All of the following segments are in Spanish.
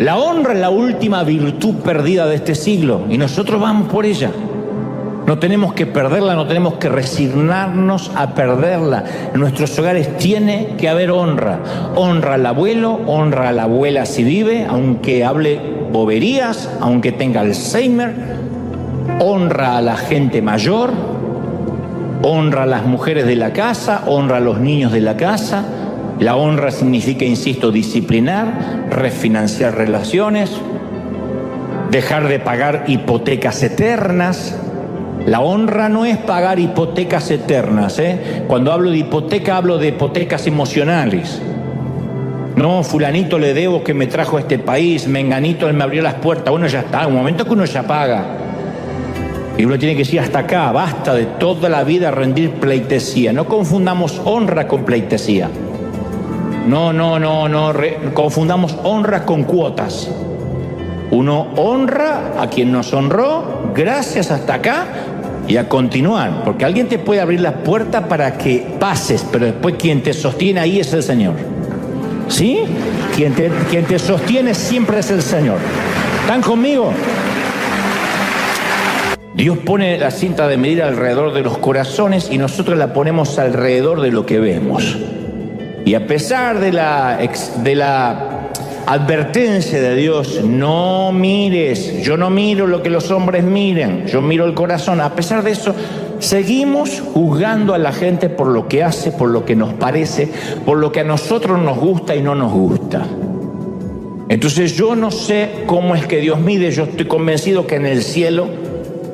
La honra es la última virtud perdida de este siglo y nosotros vamos por ella. No tenemos que perderla, no tenemos que resignarnos a perderla. En nuestros hogares tiene que haber honra. Honra al abuelo, honra a la abuela si vive, aunque hable boberías, aunque tenga Alzheimer. Honra a la gente mayor, honra a las mujeres de la casa, honra a los niños de la casa. La honra significa, insisto, disciplinar, refinanciar relaciones, dejar de pagar hipotecas eternas. La honra no es pagar hipotecas eternas, ¿eh? Cuando hablo de hipoteca, hablo de hipotecas emocionales. No, fulanito le debo que me trajo a este país, menganito él me abrió las puertas. Bueno, ya está, un momento que uno ya paga. Y uno tiene que decir hasta acá, basta de toda la vida rendir pleitesía. No confundamos honra con pleitesía. No, confundamos honra con cuotas. Uno honra a quien nos honró, gracias hasta acá, y a continuar, porque alguien te puede abrir la puerta para que pases, pero después quien te sostiene ahí es el Señor. ¿Sí? Quien te sostiene siempre es el Señor. ¿Están conmigo? Dios pone la cinta de medida alrededor de los corazones y nosotros la ponemos alrededor de lo que vemos. Y a pesar de la advertencia de Dios, no mires, yo no miro lo que los hombres miren, yo miro el corazón. A pesar de eso, seguimos juzgando a la gente por lo que hace, por lo que nos parece, por lo que a nosotros nos gusta y no nos gusta. Entonces yo no sé cómo es que Dios mide. Yo estoy convencido que en el cielo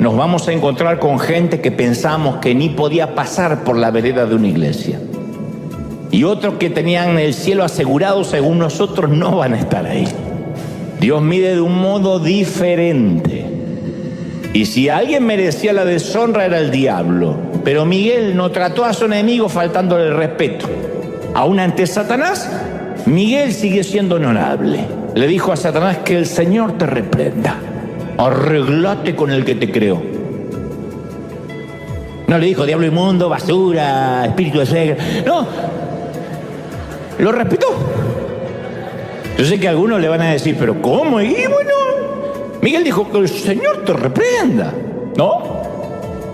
nos vamos a encontrar con gente que pensamos que ni podía pasar por la vereda de una iglesia. Y otros que tenían el cielo asegurado, según nosotros, no van a estar ahí. Dios mide de un modo diferente. Y si alguien merecía la deshonra era el diablo. Pero Miguel no trató a su enemigo faltándole el respeto. Aún ante Satanás, Miguel sigue siendo honorable. Le dijo a Satanás que el Señor te reprenda. Arreglate con el que te creó. No le dijo diablo inmundo, basura, espíritu de suegra. No. Lo respetó. Yo sé que a algunos le van a decir, pero ¿cómo? Y bueno, Miguel dijo que el Señor te reprenda, ¿no?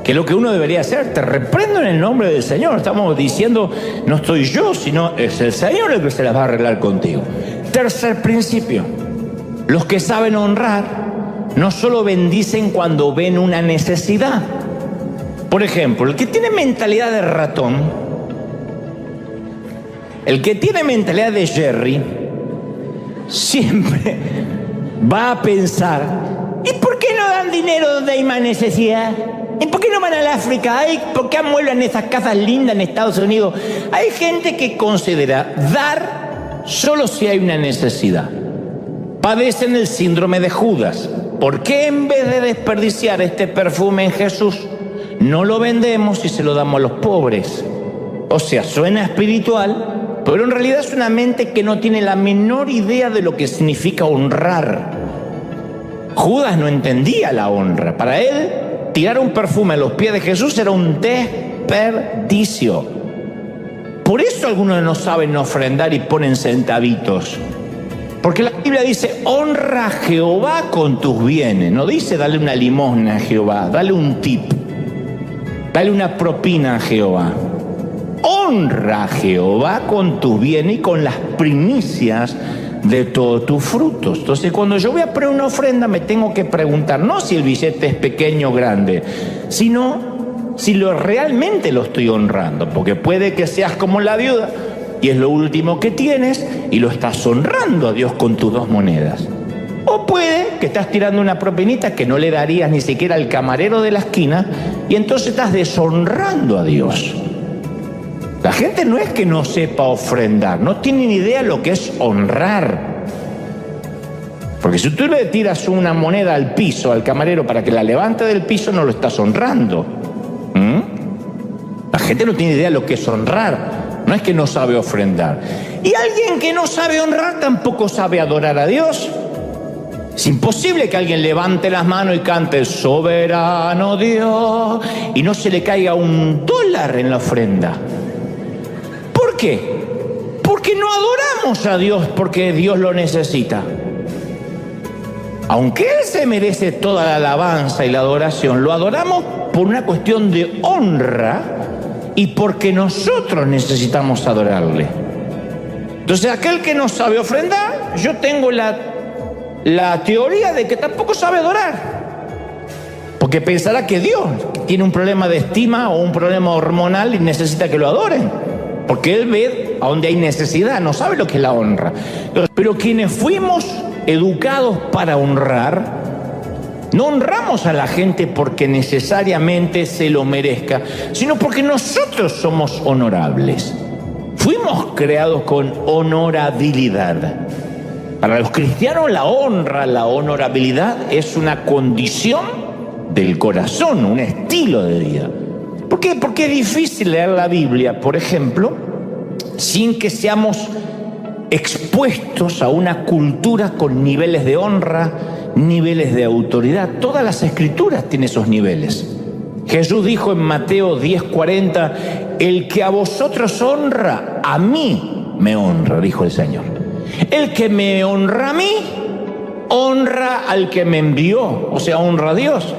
Que es lo que uno debería hacer, te reprendo en el nombre del Señor. Estamos diciendo, no estoy yo, sino es el Señor el que se las va a arreglar contigo. Tercer principio, los que saben honrar no solo bendicen cuando ven una necesidad. Por ejemplo, el que tiene mentalidad de ratón, el que tiene mentalidad de Jerry, siempre va a pensar, ¿y por qué no dan dinero donde hay más necesidad? ¿Y por qué no van al África? Ay, ¿por qué amueblan esas casas lindas en Estados Unidos? Hay gente que considera dar solo si hay una necesidad. Padecen el síndrome de Judas. ¿Por qué en vez de desperdiciar este perfume en Jesús, no lo vendemos y se lo damos a los pobres? O sea, suena espiritual, pero en realidad es una mente que no tiene la menor idea de lo que significa honrar. Judas no entendía la honra. Para él, tirar un perfume a los pies de Jesús era un desperdicio. Por eso algunos no saben ofrendar y ponen centavitos. Porque la Biblia dice, honra a Jehová con tus bienes. No dice, dale una limosna a Jehová, dale un tip, dale una propina a Jehová. Honra a Jehová con tus bienes y con las primicias de todos tus frutos. Entonces, cuando yo voy a poner una ofrenda, me tengo que preguntar, no si el billete es pequeño o grande, sino si realmente lo estoy honrando. Porque puede que seas como la viuda y es lo último que tienes y lo estás honrando a Dios con tus 2 monedas. O puede que estás tirando una propinita que no le darías ni siquiera al camarero de la esquina y entonces estás deshonrando a Dios. La gente no es que no sepa ofrendar, no tiene ni idea lo que es honrar. Porque si tú le tiras una moneda al piso, al camarero, para que la levante del piso, no lo estás honrando. La gente no tiene idea de lo que es honrar. No es que no sabe ofrendar. Y alguien que no sabe honrar tampoco sabe adorar a Dios. Es imposible que alguien levante las manos y cante soberano Dios y no se le caiga $1 en la ofrenda. ¿Por qué? Porque no adoramos a Dios porque Dios lo necesita. aunque Él se merece toda la alabanza y la adoración, lo adoramos por una cuestión de honra y porque nosotros necesitamos adorarle. Entonces, aquel que no sabe ofrendar, yo tengo la teoría de que tampoco sabe adorar. Porque pensará que Dios tiene un problema de estima o un problema hormonal y necesita que lo adoren. Porque Él ve a donde hay necesidad, no sabe lo que es la honra. Pero quienes fuimos educados para honrar, no honramos a la gente porque necesariamente se lo merezca, sino porque nosotros somos honorables. Fuimos creados con honorabilidad. Para los cristianos la honra, la honorabilidad es una condición del corazón, un estilo de vida. ¿Por qué? Porque es difícil leer la Biblia, por ejemplo, sin que seamos expuestos a una cultura con niveles de honra, niveles de autoridad. Todas las escrituras tienen esos niveles. Jesús dijo en Mateo 10:40, el que a vosotros honra, a mí me honra, dijo el Señor. El que me honra a mí, honra al que me envió, o sea, honra a Dios.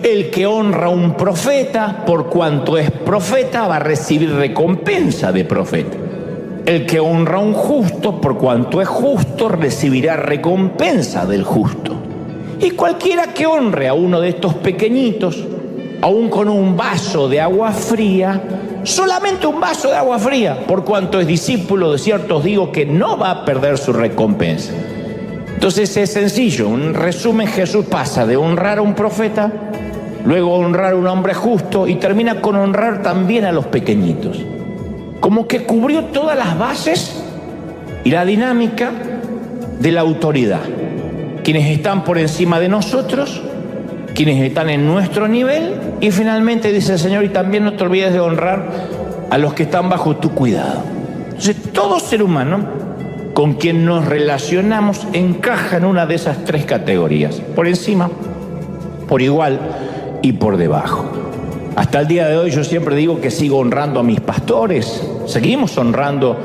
El que honra a un profeta, por cuanto es profeta, va a recibir recompensa de profeta. El que honra a un justo, por cuanto es justo, recibirá recompensa del justo. Y cualquiera que honre a uno de estos pequeñitos, aun con un vaso de agua fría, solamente un vaso de agua fría, por cuanto es discípulo, de cierto os digo que no va a perder su recompensa. Entonces es sencillo, en resumen, Jesús pasa de honrar a un profeta, luego honrar a un hombre justo y termina con honrar también a los pequeñitos. Como que cubrió todas las bases y la dinámica de la autoridad. Quienes están por encima de nosotros, quienes están en nuestro nivel, y finalmente dice el Señor, y también no te olvides de honrar a los que están bajo tu cuidado. Entonces todo ser humano con quien nos relacionamos encaja en una de esas tres categorías: por encima, por igual y por debajo. Hasta el día de hoy yo siempre digo que sigo honrando a mis pastores, seguimos honrando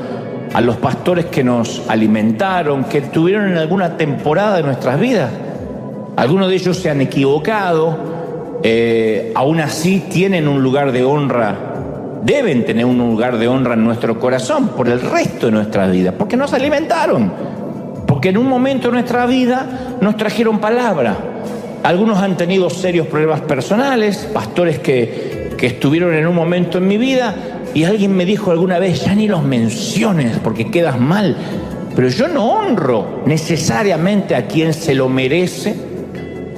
a los pastores que nos alimentaron, que tuvieron en alguna temporada de nuestras vidas. Algunos de ellos se han equivocado, aún así tienen un lugar de honra, deben tener un lugar de honra en nuestro corazón por el resto de nuestras vidas, porque nos alimentaron, porque en un momento de nuestra vida nos trajeron palabra. Algunos han tenido serios problemas personales, pastores que estuvieron en un momento en mi vida, y alguien me dijo alguna vez, ya ni los menciones porque quedas mal. Pero yo no honro necesariamente a quien se lo merece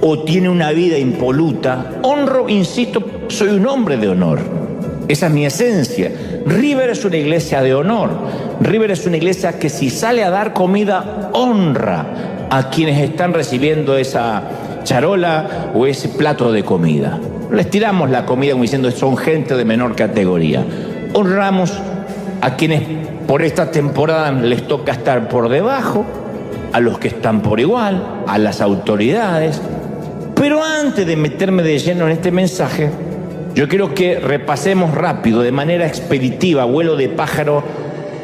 o tiene una vida impoluta. Honro, insisto, soy un hombre de honor. Esa es mi esencia. River es una iglesia de honor. River es una iglesia que si sale a dar comida, honra a quienes están recibiendo esa charola o ese plato de comida. Les tiramos la comida como diciendo son gente de menor categoría. Honramos a quienes por esta temporada les toca estar por debajo, a los que están por igual, a las autoridades. Pero antes de meterme de lleno en este mensaje, yo quiero que repasemos rápido, de manera expeditiva, vuelo de pájaro,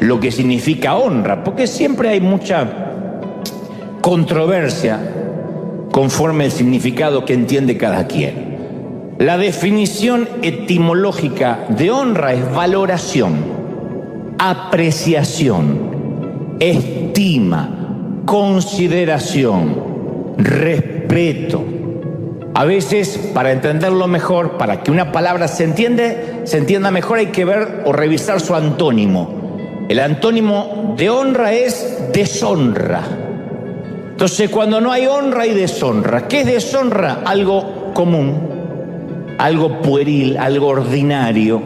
lo que significa honra, porque siempre hay mucha controversia conforme el significado que entiende cada quien. La definición etimológica de honra es valoración, apreciación, estima, consideración, respeto. A veces, para entenderlo mejor, para que una palabra se entienda mejor, hay que ver o revisar su antónimo. El antónimo de honra es deshonra. Entonces, cuando no hay honra, hay deshonra. ¿Qué es deshonra? Algo común, algo pueril, algo ordinario,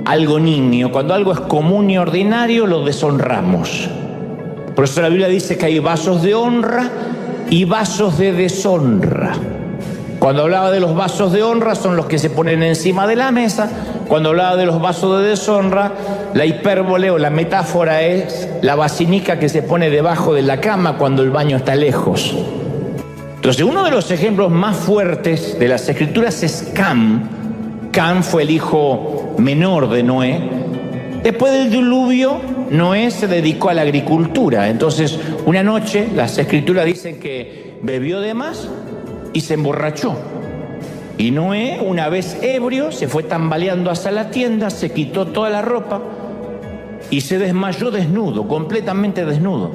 algo niño. Cuando algo es común y ordinario, lo deshonramos. Por eso la Biblia dice que hay vasos de honra y vasos de deshonra. Cuando hablaba de los vasos de honra, son los que se ponen encima de la mesa. Cuando hablaba de los vasos de deshonra, la hipérbole o la metáfora es la basinica que se pone debajo de la cama cuando el baño está lejos. Entonces, uno de los ejemplos más fuertes de las Escrituras es Cam. Cam fue el hijo menor de Noé. Después del diluvio, Noé se dedicó a la agricultura. Entonces, una noche, las Escrituras dicen que bebió de más y se emborrachó. Y Noé, una vez ebrio, se fue tambaleando hacia la tienda, se quitó toda la ropa y se desmayó desnudo, completamente desnudo.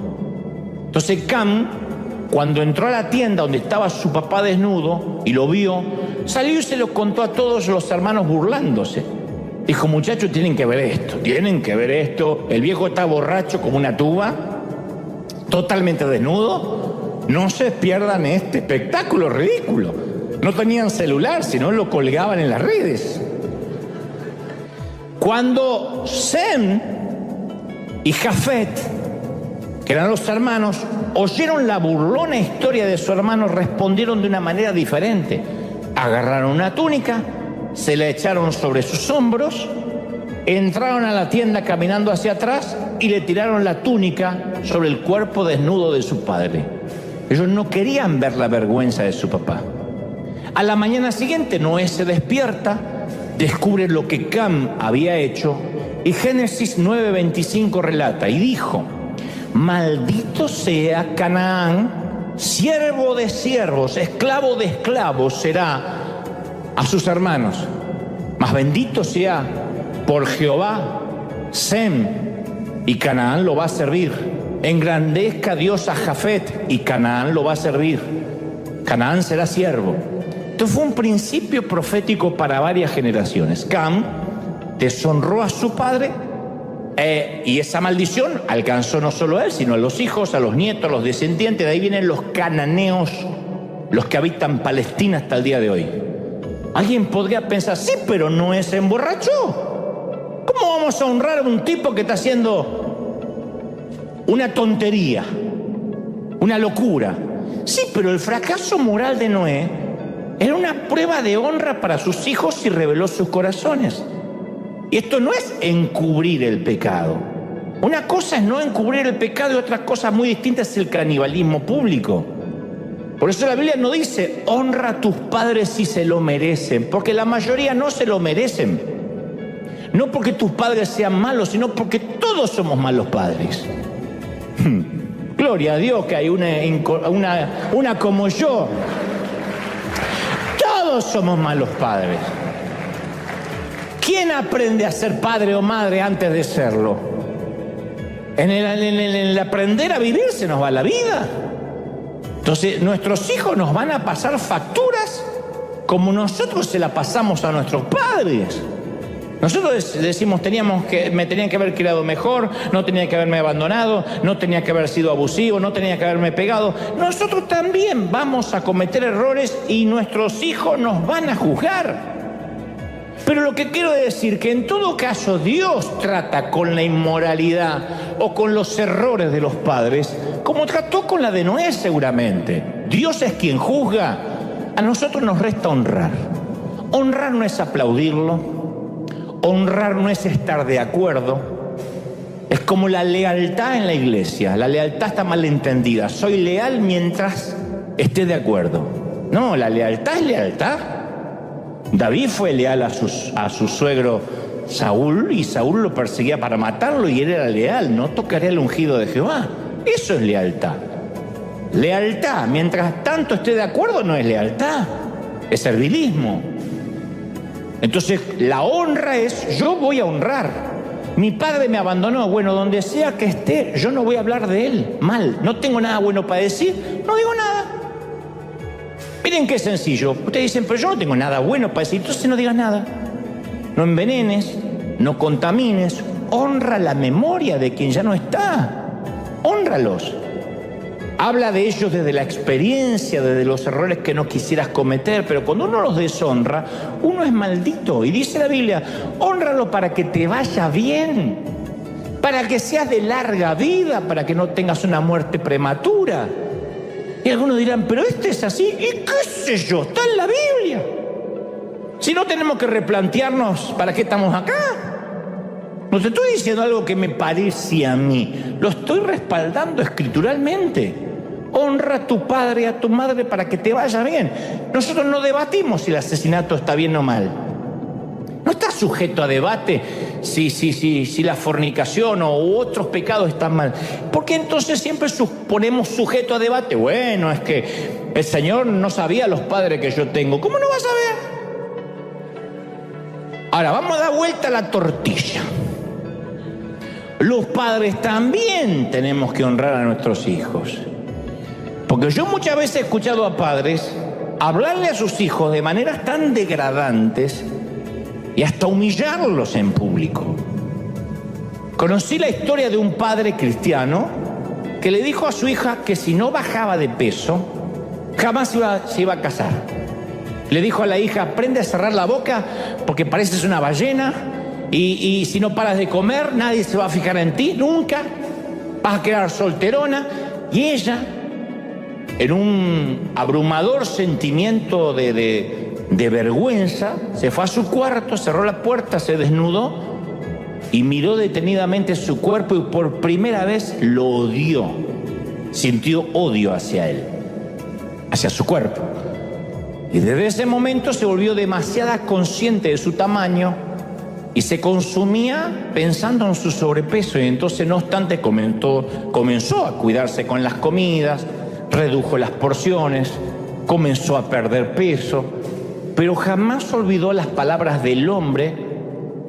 Entonces Cam, cuando entró a la tienda donde estaba su papá desnudo y lo vio, salió y se lo contó a todos los hermanos burlándose. Dijo: muchachos, tienen que ver esto. El viejo está borracho como una tuba, totalmente desnudo. No se pierdan este espectáculo ridículo. No tenían celular, sino lo colgaban en las redes. Cuando Sem y Jafet, que eran los hermanos, oyeron la burlona historia de su hermano, respondieron de una manera diferente. Agarraron una túnica, se la echaron sobre sus hombros, entraron a la tienda caminando hacia atrás y le tiraron la túnica sobre el cuerpo desnudo de su padre. Ellos no querían ver la vergüenza de su papá. A la mañana siguiente Noé se despierta, descubre lo que Cam había hecho y Génesis 9:25 relata: y dijo: maldito sea Canaán, siervo de siervos, esclavo de esclavos será a sus hermanos, mas bendito sea por Jehová Sem, y Canaán lo va a servir. Engrandezca Dios a Jafet, y Canaán lo va a servir. Canaán será siervo. Esto fue un principio profético para varias generaciones. Cam deshonró a su padre y esa maldición alcanzó no solo a él, sino a los hijos, a los nietos, a los descendientes. De ahí vienen los cananeos, los que habitan Palestina hasta el día de hoy. Alguien podría pensar: sí, pero Noé se emborrachó. ¿Cómo vamos a honrar a un tipo que está haciendo una tontería, una locura? Sí, pero el fracaso moral de Noé era una prueba de honra para sus hijos y reveló sus corazones. Y esto no es encubrir el pecado. Una cosa es no encubrir el pecado y otra cosa muy distinta es el canibalismo público. Por eso la Biblia no dice: honra a tus padres si se lo merecen, porque la mayoría no se lo merecen. No porque tus padres sean malos, sino porque todos somos malos padres. Gloria a Dios que hay una como yo. Todos somos malos padres. ¿Quién aprende a ser padre o madre antes de serlo? En el aprender a vivir se nos va la vida. Entonces nuestros hijos nos van a pasar facturas como nosotros se la pasamos a nuestros padres. Nosotros decimos: me tenían que haber criado mejor, no tenía que haberme abandonado, no tenía que haber sido abusivo, no tenía que haberme pegado. Nosotros también vamos a cometer errores y nuestros hijos nos van a juzgar. Pero lo que quiero decir que en todo caso Dios trata con la inmoralidad o con los errores de los padres como trató con la de Noé seguramente. Dios es quien juzga. A nosotros nos resta honrar. Honrar no es aplaudirlo. Honrar no es estar de acuerdo. Es como la lealtad en la iglesia. La lealtad está mal entendida. Soy leal mientras esté de acuerdo. No, la lealtad es lealtad. David fue leal a su suegro Saúl, y Saúl lo perseguía para matarlo y él era leal. No tocaré al ungido de Jehová. Eso es lealtad. Lealtad, mientras tanto esté de acuerdo, no es lealtad, es servilismo. Entonces la honra es: yo voy a honrar. Mi padre me abandonó, bueno, donde sea que esté, yo no voy a hablar de él mal. No tengo nada bueno para decir, no digo nada. Miren qué sencillo. Ustedes dicen: pero yo no tengo nada bueno para decir. Entonces no digas nada. No envenenes, no contamines. Honra la memoria de quien ya no está. Hónralos. Habla de ellos desde la experiencia, desde los errores que no quisieras cometer, pero cuando uno los deshonra, uno es maldito. Y dice la Biblia: hónralo para que te vaya bien, para que seas de larga vida, para que no tengas una muerte prematura. Y algunos dirán: pero este es así, y qué sé yo, está en la Biblia. Si no, tenemos que replantearnos para qué estamos acá. No te estoy diciendo algo que me parece a mí, lo estoy respaldando escrituralmente. Honra a tu padre y a tu madre para que te vaya bien. Nosotros no debatimos si el asesinato está bien o mal. No está sujeto a debate si la fornicación u otros pecados están mal. ¿Por qué entonces siempre ponemos sujeto a debate? Bueno, es que el Señor no sabía los padres que yo tengo. ¿Cómo no va a saber? Ahora, vamos a dar vuelta a la tortilla. Los padres también tenemos que honrar a nuestros hijos. Porque yo muchas veces he escuchado a padres hablarle a sus hijos de maneras tan degradantes y hasta humillarlos en público. Conocí la historia de un padre cristiano que le dijo a su hija que si no bajaba de peso, jamás se iba a casar. Le dijo a la hija: aprende a cerrar la boca porque pareces una ballena y si no paras de comer, nadie se va a fijar en ti, nunca. Vas a quedar solterona. Y ella, en un abrumador sentimiento de vergüenza, se fue a su cuarto, cerró la puerta, se desnudó y miró detenidamente su cuerpo y por primera vez lo odió. Sintió odio hacia él, hacia su cuerpo. Y desde ese momento se volvió demasiado consciente de su tamaño y se consumía pensando en su sobrepeso. Y entonces, no obstante, comenzó a cuidarse con las comidas, redujo las porciones, comenzó a perder peso, pero jamás olvidó las palabras del hombre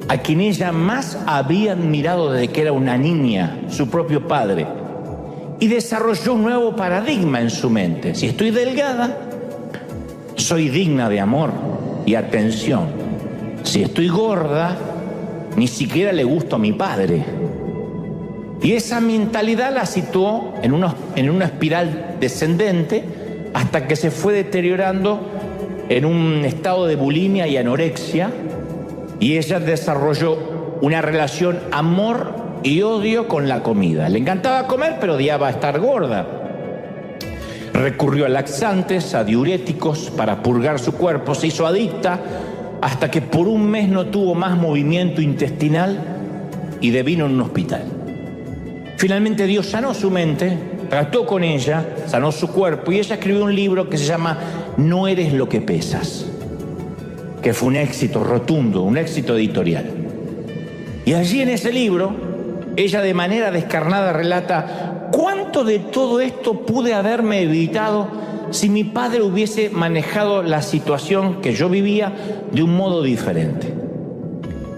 a quien ella más había admirado desde que era una niña, su propio padre. Y desarrolló un nuevo paradigma en su mente: si estoy delgada, soy digna de amor y atención. Si estoy gorda, ni siquiera le gusto a mi padre. Y esa mentalidad la situó en una espiral descendente hasta que se fue deteriorando en un estado de bulimia y anorexia, y ella desarrolló una relación amor y odio con la comida. Le encantaba comer, pero odiaba estar gorda. Recurrió a laxantes, a diuréticos para purgar su cuerpo, se hizo adicta hasta que por un mes no tuvo más movimiento intestinal y devino en un hospital. Finalmente Dios sanó su mente, trató con ella, sanó su cuerpo, y ella escribió un libro que se llama No eres lo que pesas, que fue un éxito rotundo, un éxito editorial. Y allí en ese libro, ella de manera descarnada relata: ¿cuánto de todo esto pude haberme evitado si mi padre hubiese manejado la situación que yo vivía de un modo diferente?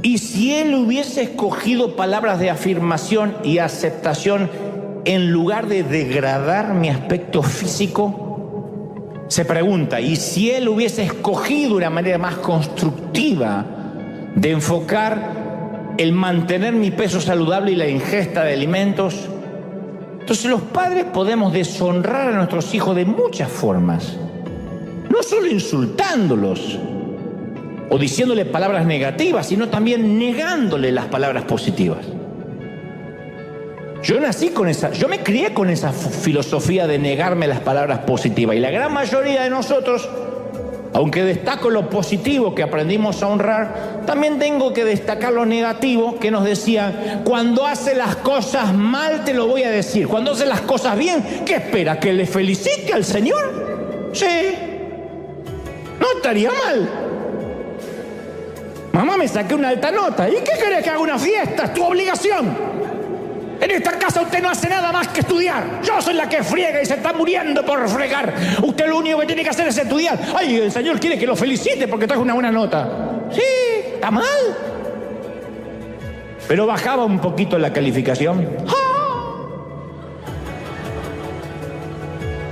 Y si él hubiese escogido palabras de afirmación y aceptación en lugar de degradar mi aspecto físico. Se pregunta: ¿y si él hubiese escogido una manera más constructiva de enfocar el mantener mi peso saludable y la ingesta de alimentos? Entonces los padres podemos deshonrar a nuestros hijos de muchas formas, no solo insultándolos o diciéndole palabras negativas, sino también negándole las palabras positivas. Yo me crié con esa filosofía de negarme las palabras positivas, y la gran mayoría de nosotros, aunque destaco lo positivo que aprendimos a honrar, también tengo que destacar lo negativo que nos decían: cuando hace las cosas mal te lo voy a decir, cuando hace las cosas bien, ¿qué espera? ¿Que le felicite al Señor? Sí, no estaría mal. Mamá, me saqué una alta nota. ¿Y qué querés, que haga una fiesta? Es tu obligación. En esta casa usted no hace nada más que estudiar. Yo soy la que friega y se está muriendo por fregar. Usted lo único que tiene que hacer es estudiar. Ay, el Señor quiere que lo felicite porque trajo una buena nota. Sí, está mal. Pero bajaba un poquito la calificación.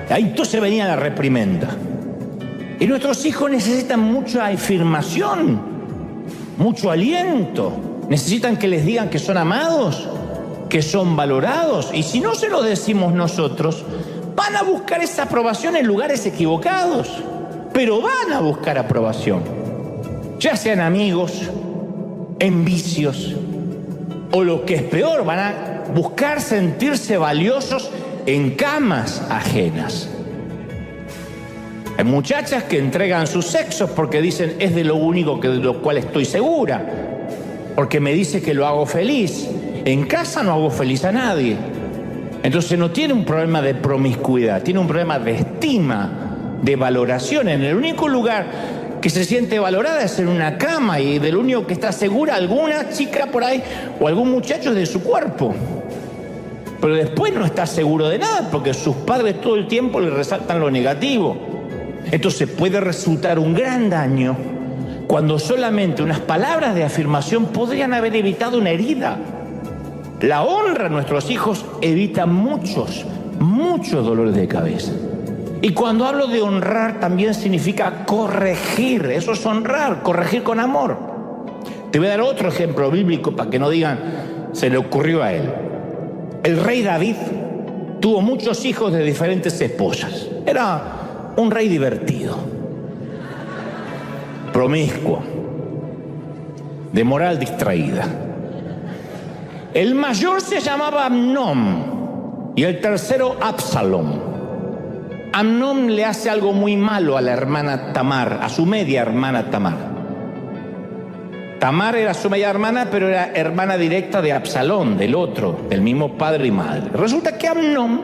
Ahí entonces venía la reprimenda. Y nuestros hijos necesitan mucha afirmación, mucho aliento. Necesitan que les digan que son amados, que son valorados. Y si no se lo decimos nosotros, van a buscar esa aprobación en lugares equivocados. Pero van a buscar aprobación, ya sean amigos, en vicios, o lo que es peor, van a buscar sentirse valiosos en camas ajenas. Hay muchachas que entregan sus sexos porque dicen: es de lo único de lo cual estoy segura, porque me dice que lo hago feliz. En casa no hago feliz a nadie. Entonces no tiene un problema de promiscuidad, tiene un problema de estima, de valoración. En el único lugar que se siente valorada es en una cama y de lo único que está segura alguna chica por ahí o algún muchacho es de su cuerpo. Pero después no está seguro de nada porque sus padres todo el tiempo le resaltan lo negativo. Entonces puede resultar un gran daño cuando solamente unas palabras de afirmación podrían haber evitado una herida. La honra a nuestros hijos evita muchos dolores de cabeza. Y cuando hablo de honrar también significa corregir. Eso es honrar, corregir con amor. Te voy a dar otro ejemplo bíblico para que no digan se le ocurrió a él. El rey David tuvo muchos hijos de diferentes esposas. Era un rey divertido, promiscuo, de moral distraída. El mayor se llamaba Amnón y el tercero Absalom. Amnón le hace algo muy malo a la hermana Tamar, a su media hermana Tamar. Tamar era su media hermana, pero era hermana directa de Absalón, del otro, del mismo padre y madre. Resulta que Amnón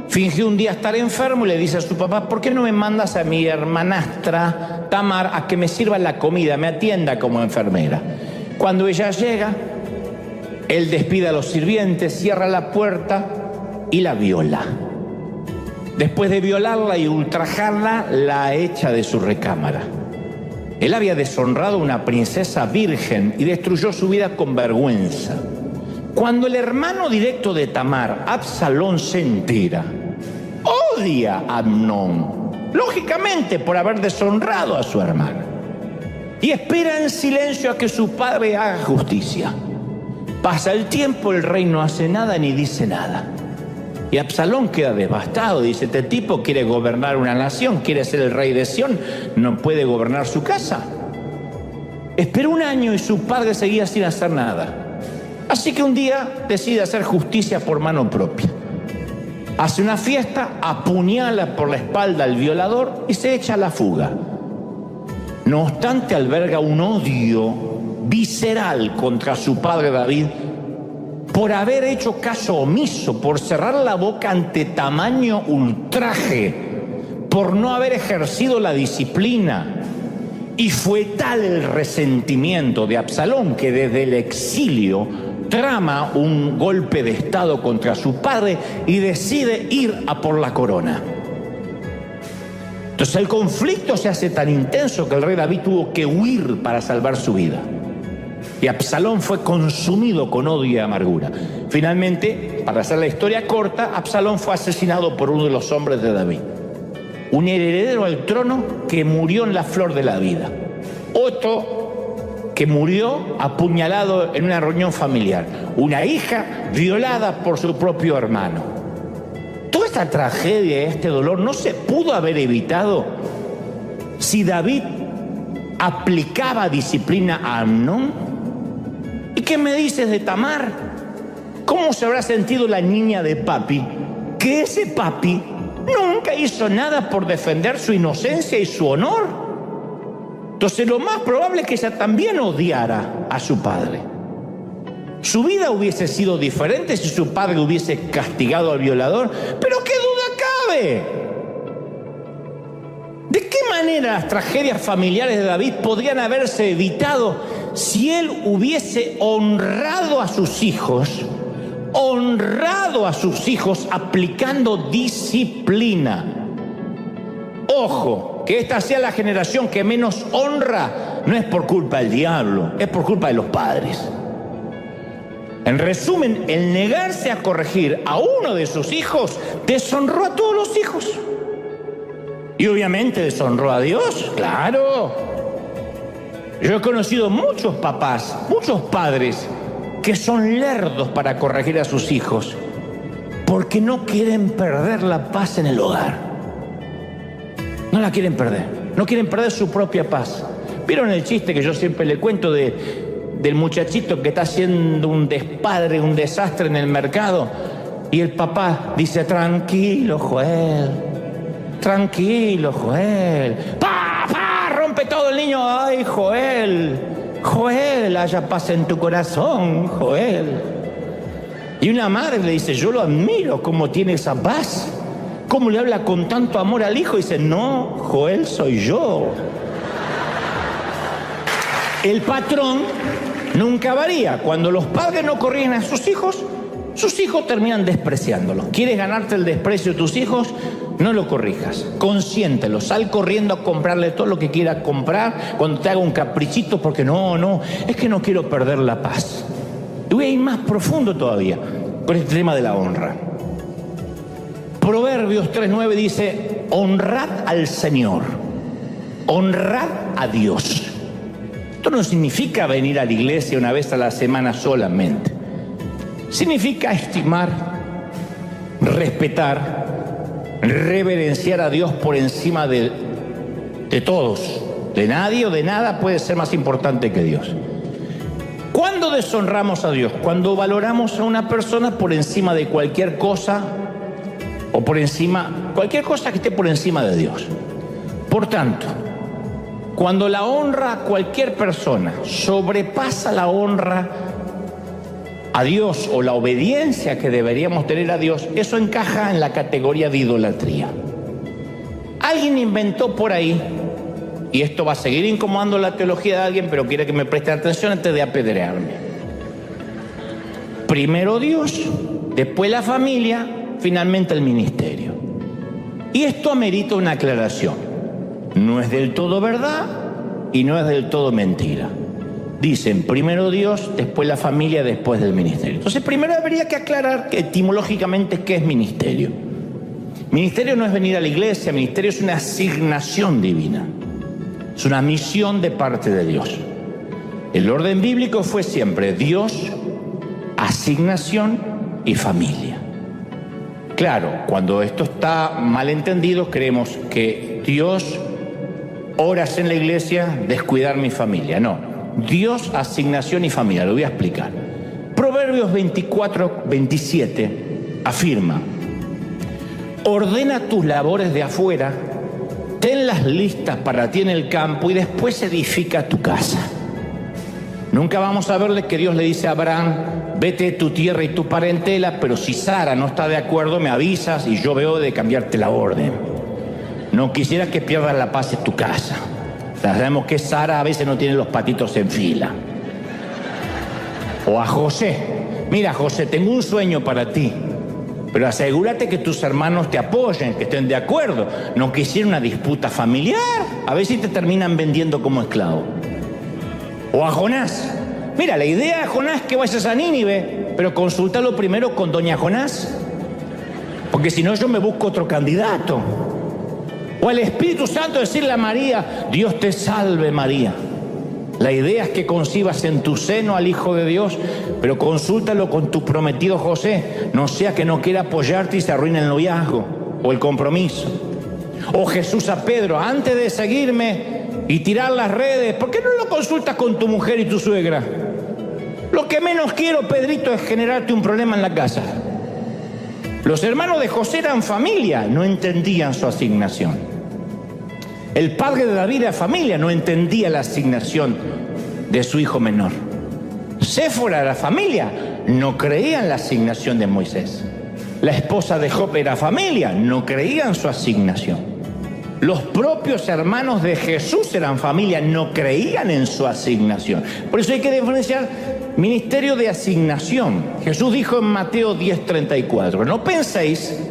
fingió un día estar enfermo y le dice a su papá: ¿por qué no me mandas a mi hermanastra Tamar a que me sirva la comida, me atienda como enfermera? Cuando ella llega, él despide a los sirvientes, cierra la puerta y la viola. Después de violarla y ultrajarla, la echa de su recámara. Él había deshonrado a una princesa virgen y destruyó su vida con vergüenza. Cuando el hermano directo de Tamar, Absalón, se entera, odia a Amnón, lógicamente por haber deshonrado a su hermano, y espera en silencio a que su padre haga justicia. Pasa el tiempo, el rey no hace nada ni dice nada. Y Absalón queda devastado, dice: este tipo quiere gobernar una nación, quiere ser el rey de Sión, no puede gobernar su casa. Esperó un año y su padre seguía sin hacer nada. Así que un día decide hacer justicia por mano propia. Hace una fiesta, apuñala por la espalda al violador y se echa a la fuga. No obstante, alberga un odio visceral contra su padre David por haber hecho caso omiso, por cerrar la boca ante tamaño ultraje, por no haber ejercido la disciplina. Y fue tal el resentimiento de Absalón que desde el exilio trama un golpe de estado contra su padre y decide ir a por la corona. Entonces el conflicto se hace tan intenso que el rey David tuvo que huir para salvar su vida. Y Absalón fue consumido con odio y amargura. Finalmente, para hacer la historia corta, Absalón fue asesinado por uno de los hombres de David. Un heredero al trono que murió en la flor de la vida. Otro que murió apuñalado en una reunión familiar. Una hija violada por su propio hermano. Toda esta tragedia, este dolor, no se pudo haber evitado si David aplicaba disciplina a Amnón. ¿Y qué me dices de Tamar? ¿Cómo se habrá sentido la niña de papi? Que ese papi nunca hizo nada por defender su inocencia y su honor. Entonces lo más probable es que ella también odiara a su padre. Su vida hubiese sido diferente si su padre hubiese castigado al violador. Pero qué duda cabe. ¿De qué manera las tragedias familiares de David podrían haberse evitado si él hubiese honrado a sus hijos aplicando disciplina? Ojo, que esta sea la generación que menos honra, no es por culpa del diablo, es por culpa de los padres. En resumen, el negarse a corregir a uno de sus hijos deshonró a todos los hijos. Y obviamente deshonró a Dios, claro. Yo he conocido muchos papás, muchos padres que son lerdos para corregir a sus hijos porque no quieren perder la paz en el hogar. No la quieren perder, no quieren perder su propia paz. ¿Vieron el chiste que yo siempre le cuento del muchachito que está haciendo un despadre, un desastre en el mercado? Y el papá dice: tranquilo, Joel, tranquilo, Joel. ¡Papá! Rompe todo el niño. ¡Ay, Joel! Joel, haya paz en tu corazón, Joel. Y una madre le dice: yo lo admiro, cómo tiene esa paz, cómo le habla con tanto amor al hijo. Y dice: no, Joel, soy yo. El patrón nunca varía. Cuando los padres no corrigen a sus hijos terminan despreciándolos. ¿Quieres ganarte el desprecio de tus hijos? No lo corrijas, consiéntelo, sal corriendo a comprarle todo lo que quiera comprar cuando te haga un caprichito, porque es que no quiero perder la paz. Y voy a ir más profundo todavía con este tema de la honra. Proverbios 3:9 dice: honrad al Señor, honrad a Dios. Esto no significa venir a la iglesia una vez a la semana solamente. Significa estimar, respetar, reverenciar a Dios por encima de todos. De nadie o de nada puede ser más importante que Dios. ¿Cuándo deshonramos a Dios? Cuando valoramos a una persona por encima de cualquier cosa, o cualquier cosa que esté por encima de Dios. Por tanto, cuando la honra a cualquier persona sobrepasa la honra a Dios o la obediencia que deberíamos tener a Dios, eso encaja en la categoría de idolatría. Alguien inventó por ahí, y esto va a seguir incomodando la teología de alguien, pero quiero que me presten atención antes de apedrearme. Primero Dios, después la familia, finalmente el ministerio. Y esto amerita una aclaración. No es del todo verdad y no es del todo mentira. Dicen primero Dios, después la familia, después del ministerio. Entonces primero habría que aclarar que etimológicamente qué es ministerio. Ministerio no es venir a la iglesia, ministerio es una asignación divina. Es una misión de parte de Dios. El orden bíblico fue siempre Dios, asignación y familia. Claro, cuando esto está mal entendido, creemos que Dios, horas en la iglesia, descuidar mi familia. No, Dios, asignación y familia. Lo voy a explicar. Proverbios 24:27 afirma: ordena tus labores de afuera, tenlas listas para ti en el campo y después edifica tu casa. Nunca vamos a verle que Dios le dice a Abraham: vete de tu tierra y tu parentela, pero si Sara no está de acuerdo me avisas y yo veo de cambiarte la orden. No quisiera que pierdas la paz en tu casa. Sabemos que Sara a veces no tiene los patitos en fila. O a José: mira José, tengo un sueño para ti, pero asegúrate que tus hermanos te apoyen, que estén de acuerdo. No quisiera una disputa familiar, a ver si te terminan vendiendo como esclavo. O a Jonás: mira, la idea de Jonás es que vayas a Nínive, pero consúltalo primero con doña Jonás, porque si no yo me busco otro candidato. O al Espíritu Santo decirle a María: Dios te salve María. La idea es que concibas en tu seno al Hijo de Dios, pero consúltalo con tu prometido José, no sea que no quiera apoyarte y se arruine el noviazgo o el compromiso. O Jesús a Pedro: antes de seguirme y tirar las redes, ¿por qué no lo consultas con tu mujer y tu suegra? Lo que menos quiero, Pedrito, es generarte un problema en la casa. Los hermanos de José eran familia, no entendían su asignación. El padre de David era familia, no entendía la asignación de su hijo menor. Séfora era familia, no creía en la asignación de Moisés. La esposa de Job era familia, no creía en su asignación. Los propios hermanos de Jesús eran familia, no creían en su asignación. Por eso hay que diferenciar ministerio de asignación. Jesús dijo en Mateo 10:34: no penséis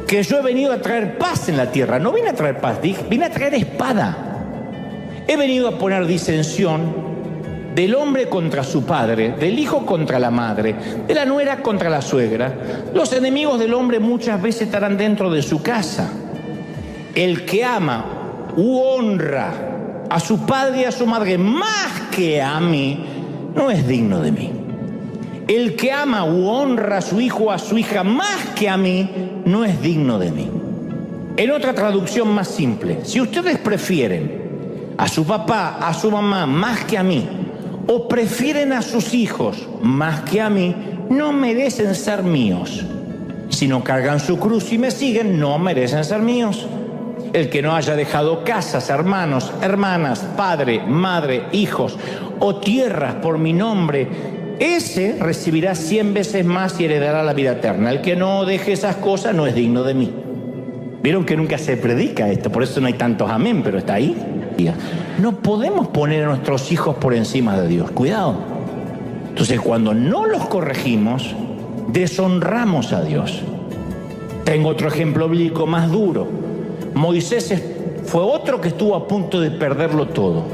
que yo he venido a traer paz en la tierra. No vine a traer paz, vine a traer espada. He venido a poner disensión del hombre contra su padre, del hijo contra la madre, de la nuera contra la suegra. Los enemigos del hombre muchas veces estarán dentro de su casa. El que ama u honra a su padre y a su madre más que a mí, no es digno de mí. El que ama u honra a su hijo o a su hija más que a mí, no es digno de mí. En otra traducción más simple: si ustedes prefieren a su papá, a su mamá más que a mí, o prefieren a sus hijos más que a mí, no merecen ser míos. Si no cargan su cruz y me siguen, no merecen ser míos. El que no haya dejado casas, hermanos, hermanas, padre, madre, hijos o tierras por mi nombre, ese recibirá 100 veces más y heredará la vida eterna. El que no deje esas cosas no es digno de mí. Vieron que nunca se predica esto, por eso no hay tantos amén, pero está ahí. No podemos poner a nuestros hijos por encima de Dios. Cuidado. Entonces, cuando no los corregimos, deshonramos a Dios. Tengo otro ejemplo bíblico más duro. Moisés fue otro que estuvo a punto de perderlo todo.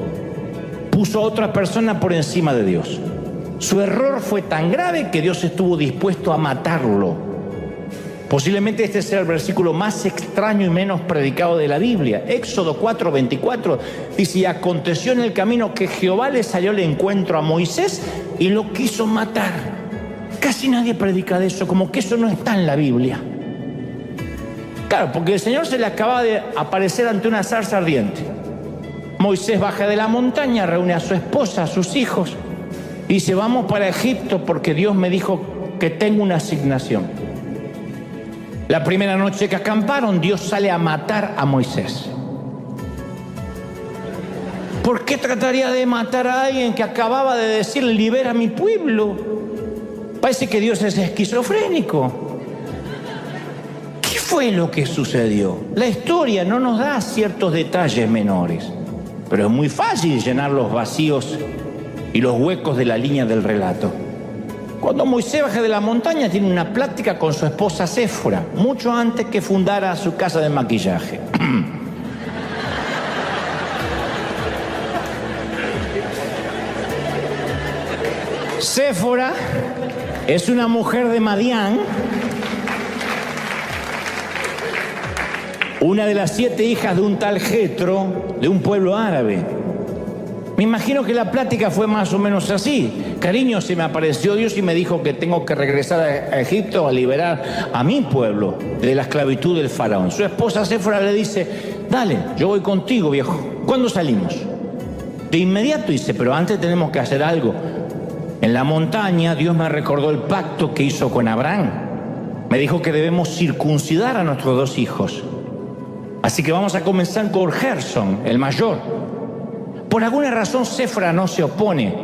Puso a otra persona por encima de Dios. Su error fue tan grave que Dios estuvo dispuesto a matarlo. Posiblemente este sea el versículo más extraño y menos predicado de la Biblia. Éxodo 4:24 dice: y aconteció en el camino que Jehová le salió al encuentro a Moisés y lo quiso matar. Casi nadie predica de eso, como que eso no está en la Biblia. Claro, porque el Señor se le acaba de aparecer ante una zarza ardiente. Moisés baja de la montaña, reúne a su esposa, a sus hijos, y dice: vamos para Egipto porque Dios me dijo que tengo una asignación. La primera noche que acamparon, Dios sale a matar a Moisés. ¿Por qué trataría de matar a alguien que acababa de decir libera a mi pueblo? Parece que Dios es esquizofrénico. ¿Qué fue lo que sucedió? La historia no nos da ciertos detalles menores, pero es muy fácil llenar los vacíos y los huecos de la línea del relato. Cuando Moisés baja de la montaña, tiene una plática con su esposa Séfora, mucho antes que fundara su casa de maquillaje. Séfora es una mujer de Madián, una de las 7 hijas de un tal Jetro, de un pueblo árabe. Me imagino que la plática fue más o menos así. Cariño, se me apareció Dios y me dijo que tengo que regresar a Egipto a liberar a mi pueblo de la esclavitud del faraón. Su esposa Séfora le dice: dale, yo voy contigo, viejo. ¿Cuándo salimos? De inmediato. Dice: pero antes tenemos que hacer algo. En la montaña Dios me recordó el pacto que hizo con Abraham. Me dijo que debemos circuncidar a nuestros 2 hijos. Así que vamos a comenzar con Gerson, el mayor. Por alguna razón Séfora no se opone,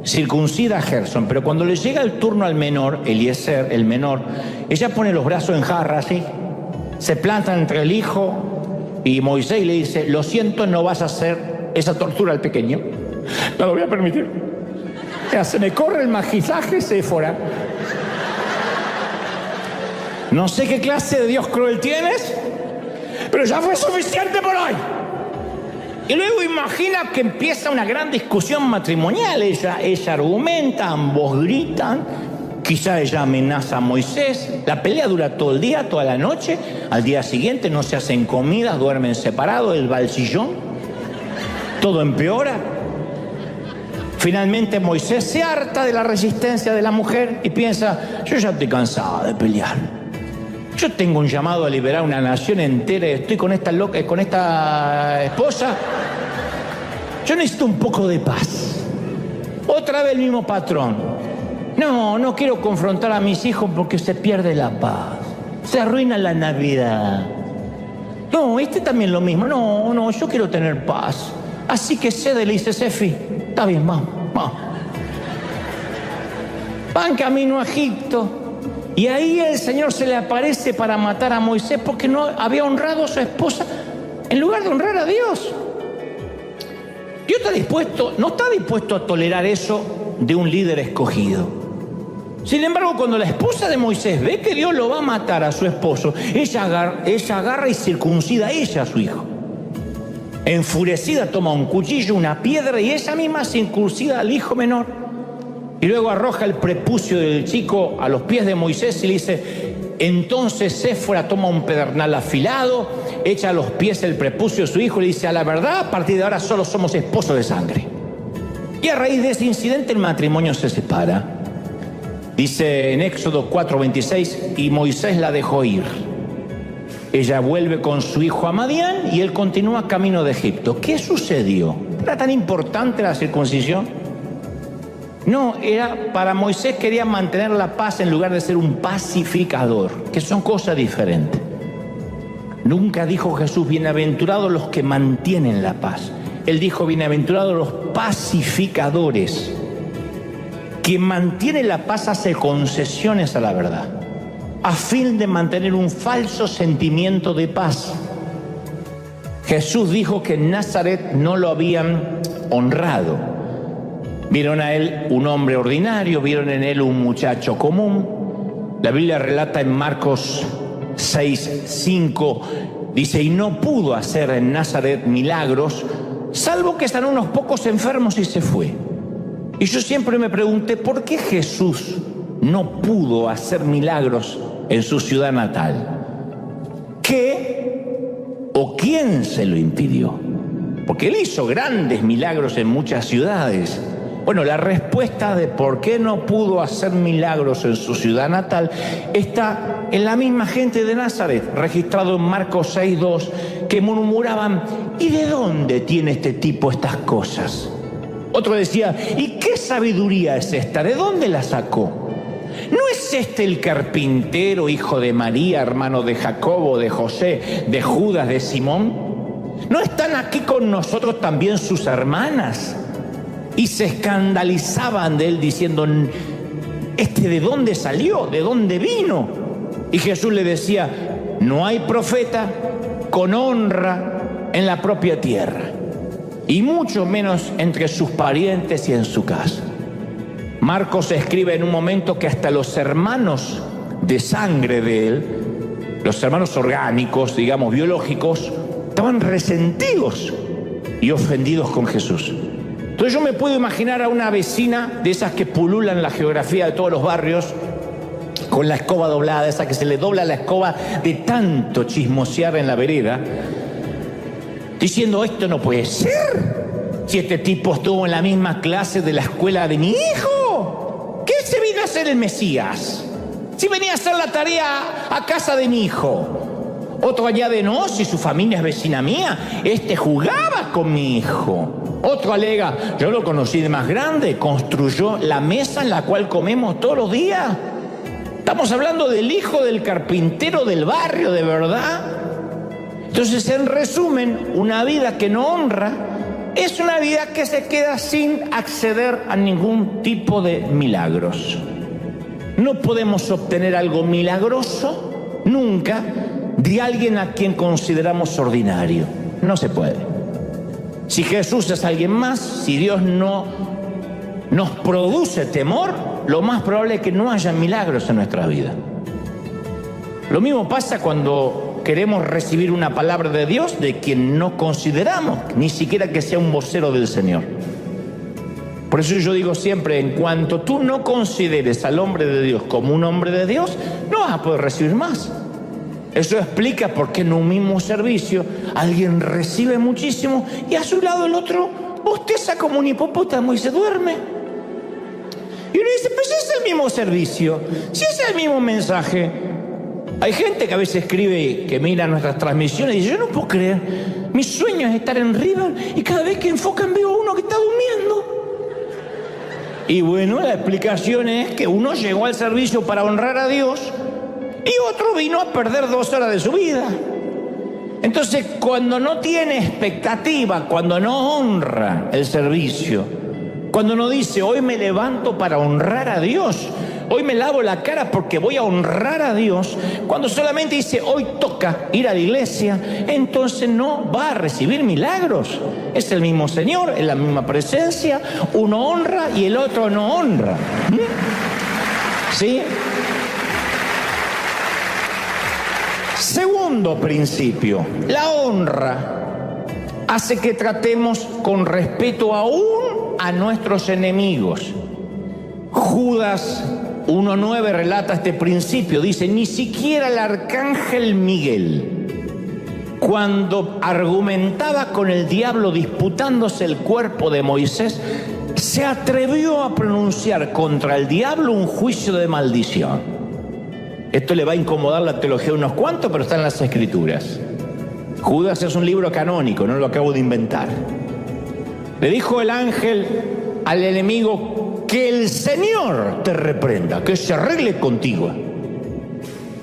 circuncida a Gerson, pero cuando le llega el turno al menor, Eliezer, el menor, ella pone los brazos en jarra así, se planta entre el hijo y Moisés y le dice: lo siento, no vas a hacer esa tortura al pequeño, no lo voy a permitir. Ya se me corre el maquillaje, Séfora. No sé qué clase de Dios cruel tienes, pero ya fue suficiente por hoy. Y luego imagina que empieza una gran discusión matrimonial. Ella argumenta, ambos gritan, quizá ella amenaza a Moisés. La pelea dura todo el día, toda la noche. Al día siguiente no se hacen comidas, duermen separados, él va al sillón. Todo empeora. Finalmente Moisés se harta de la resistencia de la mujer y piensa: yo ya estoy cansado de pelear. Yo tengo un llamado a liberar una nación entera. Estoy con esta loca, con esta esposa. Yo necesito un poco de paz. Otra vez el mismo patrón. No quiero confrontar a mis hijos porque se pierde la paz. Se arruina la Navidad. No, también lo mismo. No, yo quiero tener paz. Así que cede, le dice Sefi. Está bien, vamos. Van camino a Egipto. Y ahí el Señor se le aparece para matar a Moisés porque no había honrado a su esposa en lugar de honrar a Dios. Dios no está dispuesto a tolerar eso de un líder escogido. Sin embargo, cuando la esposa de Moisés ve que Dios lo va a matar a su esposo, ella agarra y circuncida a ella, a su hijo. Enfurecida toma un cuchillo, una piedra y ella misma circuncida al hijo menor. Y luego arroja el prepucio del chico a los pies de Moisés y le dice: entonces Séfora toma un pedernal afilado, echa a los pies el prepucio de su hijo y le dice: a la verdad, a partir de ahora solo somos esposos de sangre. Y a raíz de ese incidente el matrimonio se separa. Dice en Éxodo 4:26: y Moisés la dejó ir. Ella vuelve con su hijo a Madián y él continúa camino de Egipto. ¿Qué sucedió? ¿Era tan importante la circuncisión? No, para Moisés quería mantener la paz en lugar de ser un pacificador, que son cosas diferentes. Nunca dijo Jesús: bienaventurados los que mantienen la paz. Él dijo: bienaventurados los pacificadores. Quien mantiene la paz hace concesiones a la verdad, a fin de mantener un falso sentimiento de paz. Jesús dijo que en Nazaret no lo habían honrado. Vieron a él un hombre ordinario, vieron en él un muchacho común. La Biblia relata en Marcos 6:5, dice, y no pudo hacer en Nazaret milagros, salvo que están unos pocos enfermos y se fue. Y yo siempre me pregunté, ¿por qué Jesús no pudo hacer milagros en su ciudad natal? ¿Qué o quién se lo impidió? Porque él hizo grandes milagros en muchas ciudades. Bueno, la respuesta de por qué no pudo hacer milagros en su ciudad natal está en la misma gente de Nazaret, registrado en Marcos 6:2, que murmuraban, ¿y de dónde tiene este tipo estas cosas? Otro decía, ¿y qué sabiduría es esta? ¿De dónde la sacó? ¿No es este el carpintero, hijo de María, hermano de Jacobo, de José, de Judas, de Simón? ¿No están aquí con nosotros también sus hermanas? Y se escandalizaban de él diciendo, ¿este de dónde salió? ¿De dónde vino? Y Jesús le decía, no hay profeta con honra en la propia tierra, y mucho menos entre sus parientes y en su casa. Marcos escribe en un momento que hasta los hermanos de sangre de él, los hermanos orgánicos, digamos, biológicos, estaban resentidos y ofendidos con Jesús. Entonces yo me puedo imaginar a una vecina de esas que pululan la geografía de todos los barrios, con la escoba doblada, esa que se le dobla la escoba de tanto chismosear en la vereda, diciendo, esto no puede ser, si este tipo estuvo en la misma clase de la escuela de mi hijo. ¿Qué se vino a hacer el Mesías? Si venía a hacer la tarea a casa de mi hijo. Otro añade, no, si su familia es vecina mía, jugaba con mi hijo. Otro alega, yo lo conocí de más grande, construyó la mesa en la cual comemos todos los días. Estamos hablando del hijo del carpintero del barrio, ¿de verdad? Entonces, en resumen, una vida que no honra es una vida que se queda sin acceder a ningún tipo de milagros. No podemos obtener algo milagroso nunca de alguien a quien consideramos ordinario. No se puede. Si Jesús es alguien más, si Dios no nos produce temor, lo más probable es que no haya milagros en nuestra vida. Lo mismo pasa cuando queremos recibir una palabra de Dios de quien no consideramos ni siquiera que sea un vocero del Señor. Por eso yo digo siempre, en cuanto tú no consideres al hombre de Dios como un hombre de Dios, no vas a poder recibir más. Eso explica por qué en un mismo servicio alguien recibe muchísimo y a su lado el otro bosteza como un hipopótamo y se duerme. Y uno dice, pues es el mismo servicio, si es el mismo mensaje. Hay gente que a veces escribe, que mira nuestras transmisiones y dice, yo no puedo creer, mi sueño es estar en River y cada vez que enfocan veo a uno que está durmiendo. Y bueno, la explicación es que uno llegó al servicio para honrar a Dios y otro vino a perder 2 horas de su vida. Entonces, cuando no tiene expectativa, cuando no honra el servicio, cuando no dice, hoy me levanto para honrar a Dios, hoy me lavo la cara porque voy a honrar a Dios, cuando solamente dice, hoy toca ir a la iglesia, entonces no va a recibir milagros. Es el mismo Señor, es la misma presencia, uno honra y el otro no honra. ¿Sí? Segundo principio, la honra hace que tratemos con respeto aún a nuestros enemigos. Judas 1:9 relata este principio, dice, ni siquiera el arcángel Miguel, cuando argumentaba con el diablo disputándose el cuerpo de Moisés, se atrevió a pronunciar contra el diablo un juicio de maldición. Esto le va a incomodar la teología a unos cuantos, pero está en las Escrituras. Judas es un libro canónico, no lo acabo de inventar. Le dijo el ángel al enemigo, que el Señor te reprenda, que se arregle contigo.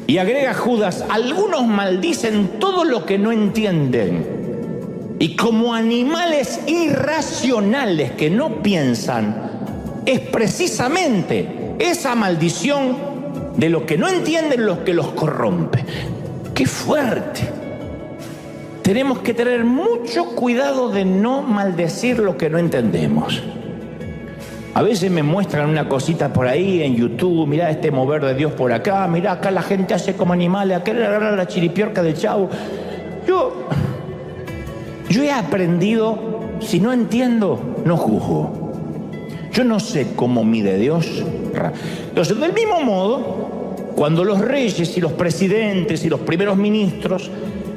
Y agrega Judas, algunos maldicen todo lo que no entienden. Y como animales irracionales que no piensan, es precisamente esa maldición de lo que no entienden los que los corrompe. ¡Qué fuerte! tenemos que tener mucho cuidado de no maldecir lo que no entendemos. A veces me muestran una cosita por ahí en YouTube, mirá este mover de Dios por acá, mirá acá la gente hace como animales, acá la chiripiorca del chavo. Yo he aprendido, si no entiendo, no juzgo. Yo no sé cómo mide Dios. Entonces, del mismo modo, cuando los reyes y los presidentes y los primeros ministros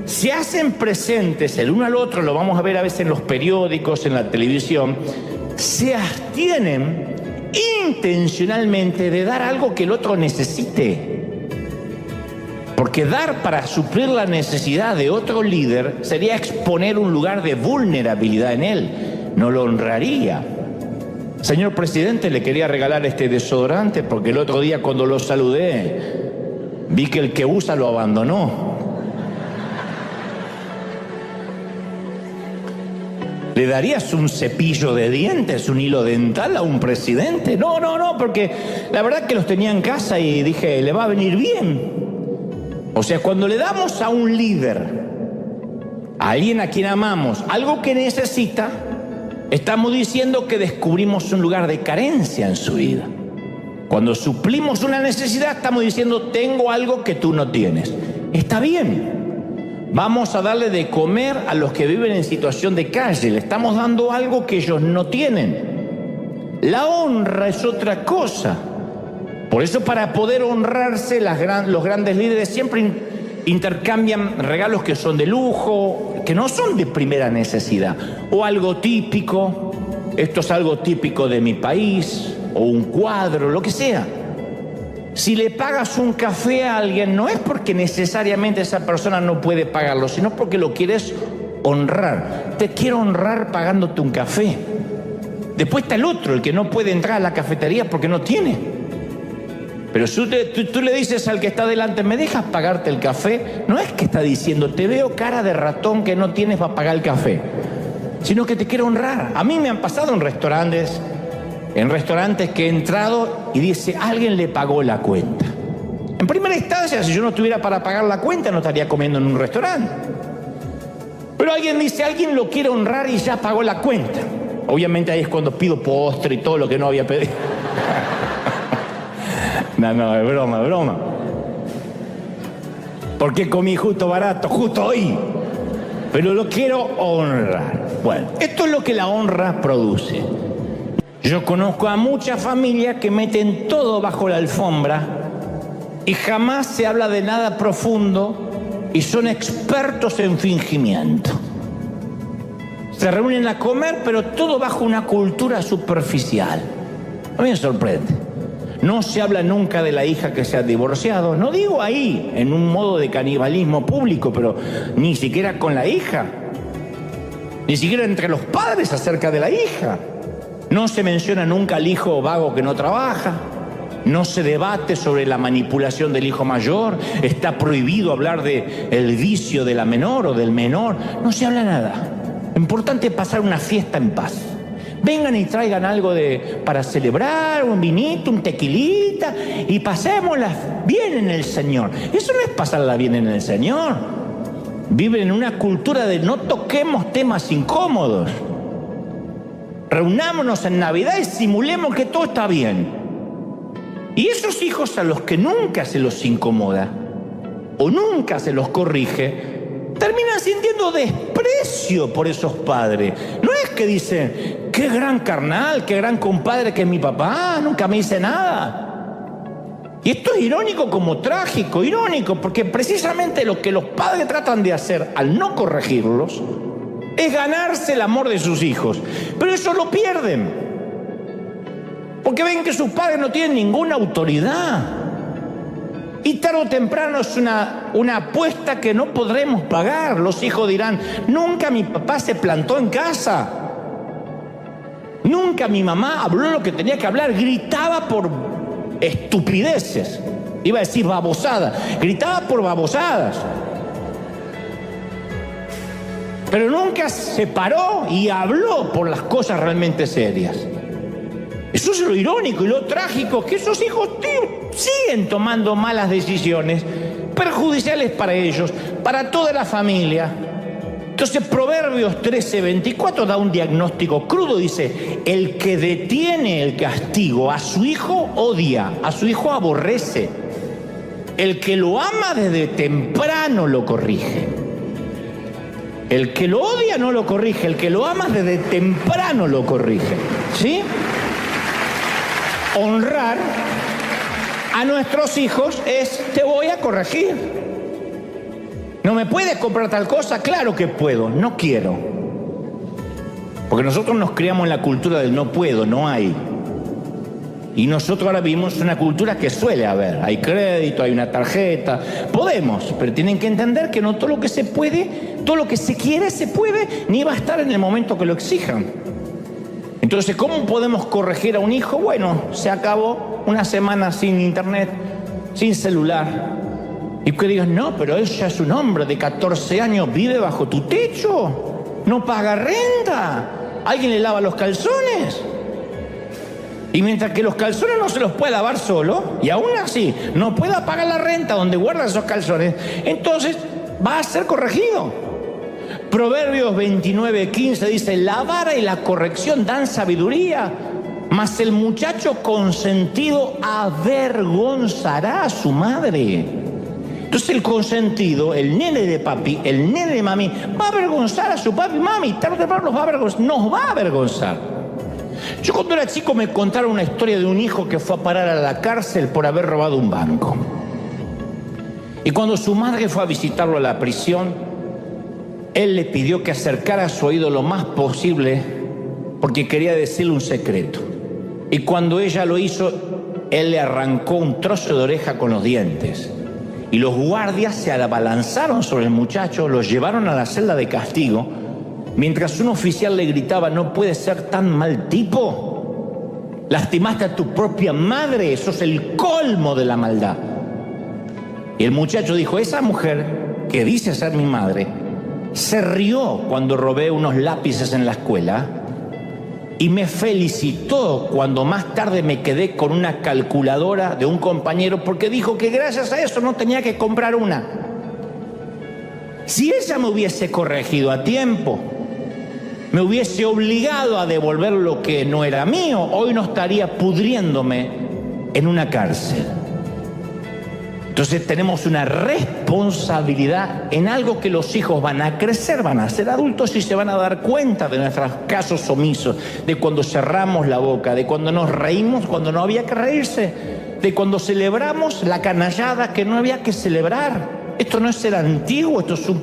se hacen presentes el uno al otro, lo vamos a ver a veces en los periódicos, en la televisión, se abstienen intencionalmente de dar algo que el otro necesite. Porque dar para suplir la necesidad de otro líder sería exponer un lugar de vulnerabilidad en él. No lo honraría. Señor presidente, le quería regalar este desodorante porque el otro día cuando lo saludé vi que el que usa lo abandonó. ¿Le darías un cepillo de dientes, un hilo dental a un presidente? No, porque la verdad que los tenía en casa y dije, le va a venir bien. O sea, cuando le damos a un líder, a alguien a quien amamos, algo que necesita, estamos diciendo que descubrimos un lugar de carencia en su vida. Cuando suplimos una necesidad, estamos diciendo, tengo algo que tú no tienes. Está bien. Vamos a darle de comer a los que viven en situación de calle. Le estamos dando algo que ellos no tienen. La honra es otra cosa. Por eso, para poder honrarse, los grandes líderes siempre intercambian regalos que son de lujo, que no son de primera necesidad. O algo típico, esto es algo típico de mi país, o un cuadro, lo que sea. Si le pagas un café a alguien, no es porque necesariamente esa persona no puede pagarlo, sino porque lo quieres honrar. Te quiero honrar pagándote un café. Después está el otro, el que no puede entrar a la cafetería porque no tiene. Pero si tú le dices al que está delante, ¿me dejas pagarte el café? No es que está diciendo, te veo cara de ratón que no tienes para pagar el café, sino que te quiero honrar. A mí me han pasado en restaurantes que he entrado y dice, alguien le pagó la cuenta. En primera instancia, si yo no tuviera para pagar la cuenta, no estaría comiendo en un restaurante. Pero alguien dice, alguien lo quiere honrar y ya pagó la cuenta. Obviamente ahí es cuando pido postre y todo lo que no había pedido. No, es broma. Porque comí justo barato, justo hoy. Pero lo quiero honrar. Bueno, esto es lo que la honra produce. Yo conozco a muchas familias que meten todo bajo la alfombra y jamás se habla de nada profundo y son expertos en fingimiento. Se reúnen a comer, pero todo bajo una cultura superficial. A mí me sorprende. No se habla nunca de la hija que se ha divorciado. No digo ahí, en un modo de canibalismo público, pero ni siquiera con la hija. Ni siquiera entre los padres acerca de la hija. No se menciona nunca al hijo vago que no trabaja. No se debate sobre la manipulación del hijo mayor. Está prohibido hablar del vicio de la menor o del menor. No se habla nada. Lo importante es pasar una fiesta en paz. Vengan y traigan algo para celebrar, un vinito, un tequilita, y pasémosla bien en el Señor. Eso no es pasarla bien en el Señor. Viven en una cultura de no toquemos temas incómodos. Reunámonos en Navidad y simulemos que todo está bien. Y esos hijos a los que nunca se los incomoda o nunca se los corrige, terminan sintiendo desprecio por esos padres. No es que dicen, qué gran carnal, qué gran compadre que es mi papá, nunca me dice nada. Y esto es irónico como trágico, irónico, porque precisamente lo que los padres tratan de hacer al no corregirlos es ganarse el amor de sus hijos. Pero eso lo pierden, porque ven que sus padres no tienen ninguna autoridad. Y tarde o temprano es una apuesta que no podremos pagar. Los hijos dirán, nunca mi papá se plantó en casa. Nunca mi mamá habló lo que tenía que hablar. Gritaba por estupideces. Iba a decir babosadas. Gritaba por babosadas. Pero nunca se paró y habló por las cosas realmente serias. Eso es lo irónico y lo trágico, que esos hijos siguen tomando malas decisiones, perjudiciales para ellos, para toda la familia. Entonces Proverbios 13:24 da un diagnóstico crudo, dice: el que detiene el castigo a su hijo odia, a su hijo aborrece. El que lo ama desde temprano lo corrige. El que lo odia no lo corrige, el que lo ama desde temprano lo corrige. ¿Sí? Honrar a nuestros hijos es: te voy a corregir. ¿No me puedes comprar tal cosa? Claro que puedo, no quiero. Porque nosotros nos criamos en la cultura del no puedo, no hay. Y nosotros ahora vivimos una cultura que suele haber. Hay crédito, hay una tarjeta. Podemos, pero tienen que entender que no todo lo que se puede, todo lo que se quiere se puede, ni va a estar en el momento que lo exijan. Entonces, ¿cómo podemos corregir a un hijo? Bueno, se acabó una semana sin internet, sin celular. Y que digas: no, pero él ya es un hombre de 14 años, vive bajo tu techo, no paga renta, alguien le lava los calzones. Y mientras que los calzones no se los puede lavar solo, y aún así no pueda pagar la renta donde guarda esos calzones, entonces va a ser corregido. Proverbios 29:15 dice: la vara y la corrección dan sabiduría, mas el muchacho consentido avergonzará a su madre. Entonces el consentido, el nene de papi, el nene de mami, va a avergonzar a su papi y mami. Tarde o temprano nos va a avergonzar. Yo cuando era chico me contaron una historia de un hijo que fue a parar a la cárcel por haber robado un banco. Y cuando su madre fue a visitarlo a la prisión, él le pidió que acercara su oído lo más posible porque quería decirle un secreto. Y cuando ella lo hizo, él le arrancó un trozo de oreja con los dientes. Y los guardias se abalanzaron sobre el muchacho, lo llevaron a la celda de castigo, mientras un oficial le gritaba: no puedes ser tan mal tipo, lastimaste a tu propia madre, eso es el colmo de la maldad. Y el muchacho dijo: esa mujer que dice ser mi madre se rió cuando robé unos lápices en la escuela y me felicitó cuando más tarde me quedé con una calculadora de un compañero porque dijo que gracias a eso no tenía que comprar una. Si ella me hubiese corregido a tiempo, me hubiese obligado a devolver lo que no era mío, hoy no estaría pudriéndome en una cárcel. Entonces tenemos una responsabilidad en algo que los hijos van a crecer, van a ser adultos y se van a dar cuenta de nuestros casos omisos, de cuando cerramos la boca, de cuando nos reímos cuando no había que reírse, de cuando celebramos la canallada que no había que celebrar. Esto no es ser antiguo, esto es un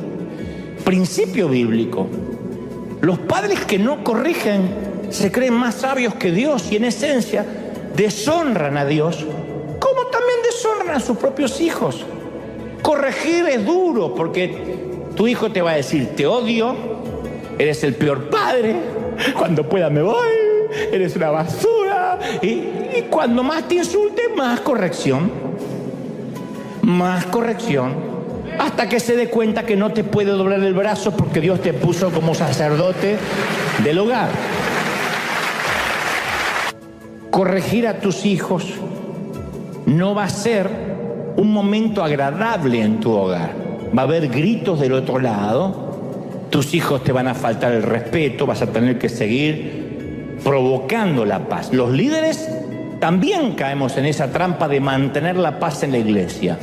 principio bíblico. Los padres que no corrigen se creen más sabios que Dios y en esencia deshonran a Dios, como también deshonran a sus propios hijos. Corregir es duro porque tu hijo te va a decir: te odio, eres el peor padre, cuando pueda me voy, eres una basura. Y cuando más te insulte, más corrección, hasta que se dé cuenta que no te puede doblar el brazo porque Dios te puso como sacerdote del hogar. Corregir a tus hijos no va a ser un momento agradable en tu hogar. Va a haber gritos del otro lado, tus hijos te van a faltar el respeto, vas a tener que seguir provocando la paz. Los líderes también caemos en esa trampa de mantener la paz en la iglesia.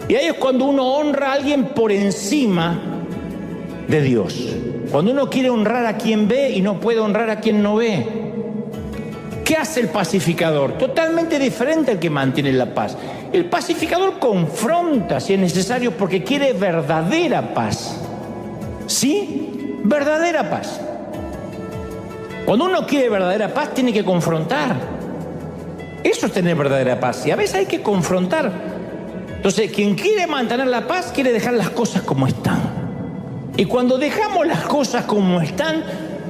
Y ahí es cuando uno honra a alguien por encima de Dios. Cuando uno quiere honrar a quien ve y no puede honrar a quien no ve. ¿Qué hace el pacificador? Totalmente diferente al que mantiene la paz. El pacificador confronta si es necesario porque quiere verdadera paz. ¿Sí? Verdadera paz. Cuando uno quiere verdadera paz tiene que confrontar. Eso es tener verdadera paz. Y a veces hay que confrontar. Entonces, quien quiere mantener la paz quiere dejar las cosas como están. Y cuando dejamos las cosas como están,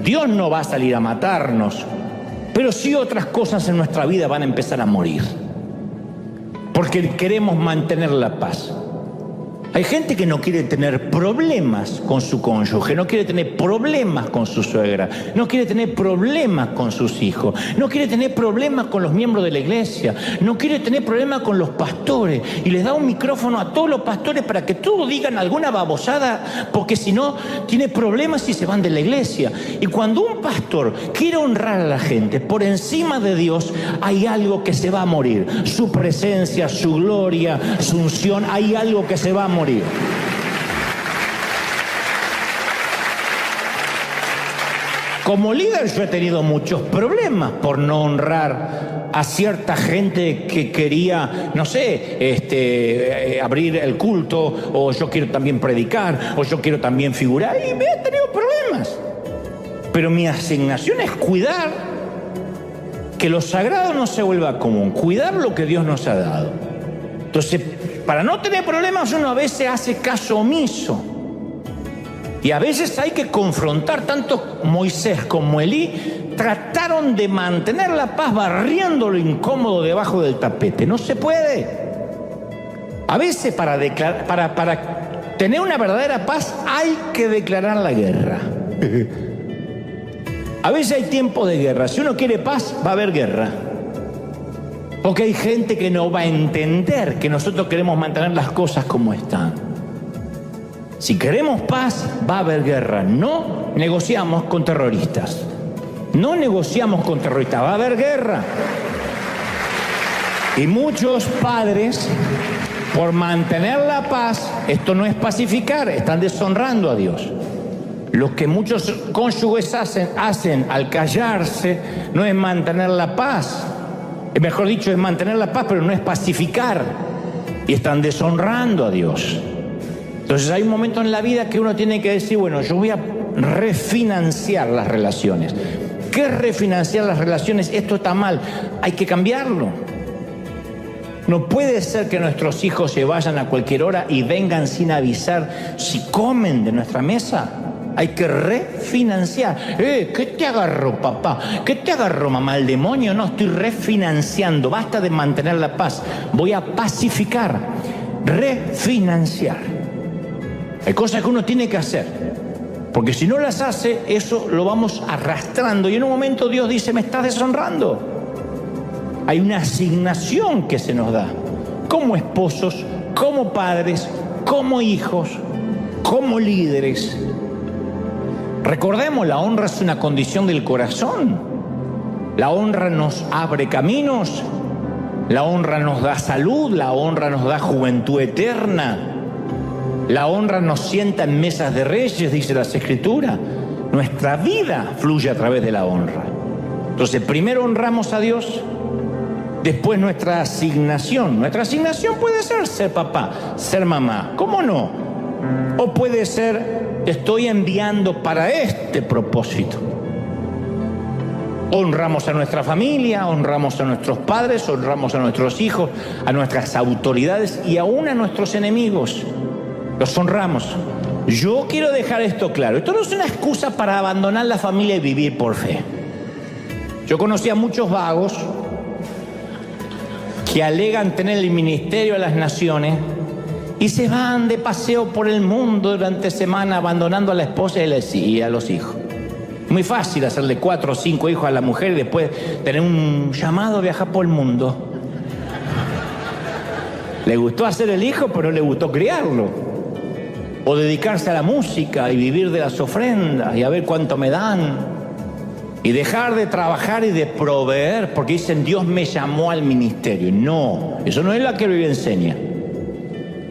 Dios no va a salir a matarnos. Pero sí otras cosas en nuestra vida van a empezar a morir. Porque queremos mantener la paz. Hay gente que no quiere tener problemas con su cónyuge, no quiere tener problemas con su suegra, no quiere tener problemas con sus hijos, no quiere tener problemas con los miembros de la iglesia, no quiere tener problemas con los pastores y les da un micrófono a todos los pastores para que todos digan alguna babosada, porque si no tiene problemas y se van de la iglesia. Y cuando un pastor quiere honrar a la gente por encima de Dios, hay algo que se va a morir, su presencia, su gloria, su unción, hay algo que se va a morir. Como líder yo he tenido muchos problemas por no honrar a cierta gente que quería, no sé, abrir el culto, o yo quiero también predicar, o yo quiero también figurar, y me he tenido problemas. Pero mi asignación es cuidar que lo sagrado no se vuelva común, cuidar lo que Dios nos ha dado. Entonces, para no tener problemas uno a veces hace caso omiso. Y a veces hay que confrontar. Tanto Moisés como Elí trataron de mantener la paz barriendo lo incómodo debajo del tapete. No se puede. A veces para tener una verdadera paz hay que declarar la guerra. A veces hay tiempo de guerra. Si uno quiere paz, va a haber guerra. Porque hay gente que no va a entender que nosotros queremos mantener las cosas como están. Si queremos paz, va a haber guerra. No negociamos con terroristas. No negociamos con terroristas, va a haber guerra. Y muchos padres, por mantener la paz, esto no es pacificar, están deshonrando a Dios. Lo que muchos cónyuges hacen al callarse no es mantener la paz. Mejor dicho, es mantener la paz, pero no es pacificar. Y están deshonrando a Dios. Entonces hay un momento en la vida que uno tiene que decir, bueno, yo voy a refinanciar las relaciones. ¿Qué es refinanciar las relaciones? Esto está mal, hay que cambiarlo. No puede ser que nuestros hijos se vayan a cualquier hora y vengan sin avisar si comen de nuestra mesa. Hay que refinanciar. ¿Qué te agarró, papá? ¿Qué te agarró, mamá? ¿El demonio? No, estoy refinanciando. Basta de mantener la paz. Voy a pacificar. Refinanciar. Hay cosas que uno tiene que hacer. Porque si no las hace, eso lo vamos arrastrando. Y en un momento Dios dice, me estás deshonrando. Hay una asignación que se nos da. Como esposos, como padres, como hijos, como líderes. Recordemos, la honra es una condición del corazón. La honra nos abre caminos, la honra nos da salud, la honra nos da juventud eterna, la honra nos sienta en mesas de reyes, dice las Escrituras. Nuestra vida fluye a través de la honra. Entonces, primero honramos a Dios, después nuestra asignación. Nuestra asignación puede ser papá, ser mamá, ¿cómo no? O puede ser, estoy enviando para este propósito. Honramos a nuestra familia, honramos a nuestros padres, honramos a nuestros hijos, a nuestras autoridades y aún a nuestros enemigos. Los honramos. Yo quiero dejar esto claro. Esto no es una excusa para abandonar la familia y vivir por fe. Yo conocí a muchos vagos que alegan tener el ministerio a las naciones y se van de paseo por el mundo durante semana abandonando a la esposa y a los hijos. Muy fácil hacerle 4 o 5 hijos a la mujer y después tener un llamado a viajar por el mundo. Le gustó hacer el hijo, pero no le gustó criarlo. O dedicarse a la música y vivir de las ofrendas y a ver cuánto me dan. Y dejar de trabajar y de proveer porque dicen Dios me llamó al ministerio. No, eso no es lo que la Biblia enseña.